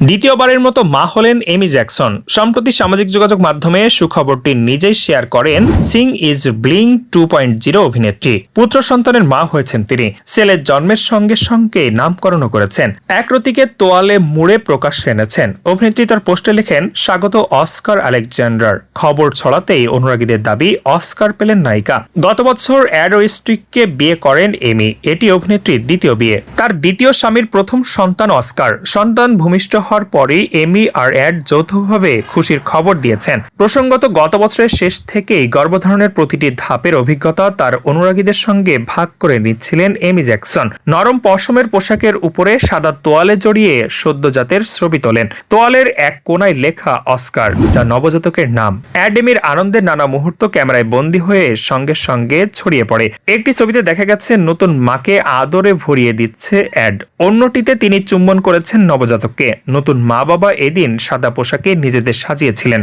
দ্বিতীয়বারের মতো মা হলেন এমি জ্যাকসন। সম্প্রতি সামাজিক যোগাযোগ মাধ্যমে সুখবরটি নিজেই শেয়ার করেন সিং ইজ ব্লিং 2.0 অভিনেত্রী। পুত্র সন্তানের মা হয়েছেন তিনি। ছেলের জন্মের সঙ্গে সঙ্গে নামকরণও করেছেন। একরতিকে তোয়ালে মুড়ে প্রকাশ্যে এনেছেন। অভিনেত্রী তার পোস্টে লেখেন, স্বাগত অস্কার আলেকজান্ডার। খবর ছড়াতেই অনুরাগীদের দাবি অস্কার পেলেন নায়িকা। গত বছর অ্যাডো স্ট্রিককে বিয়ে করেন এমি। এটি অভিনেত্রীর দ্বিতীয় বিয়ে। তার দ্বিতীয় স্বামীর প্রথম সন্তান অস্কার। সন্তান ভূমিষ্ঠ হওয়ার পরেই এমি আর অ্যাড যৌথভাবে খুশির খবর দিয়েছেন। প্রসঙ্গত, গত বছরের শেষ থেকেই গর্ভধারণের প্রতিটি ধাপের অভিজ্ঞতা তার অনুরাগীদের সঙ্গে ভাগ করে নিচ্ছিলেন এমি জ্যাকসন। নরম পশমের পোশাকের উপরে সাদা তোয়ালে জড়িয়ে সদ্যজাতের ছবি তোলেন। তোয়ালের এক কোনায় লেখা অস্কার, যা নবজাতকের নাম। অ্যাড এমির আনন্দের নানা মুহূর্ত ক্যামেরায় বন্দী হয়ে সঙ্গে সঙ্গে ছড়িয়ে পড়ে। একটি ছবিতে দেখা গেছে নতুন মাকে আদরে ভরিয়ে দিচ্ছে অ্যাড, অন্যটিতে তিনি চুম্বন করেছেন নবজাতককে। নতুন মা বাবা এদিন সাদা পোশাকে নিজেদের সাজিয়েছিলেন।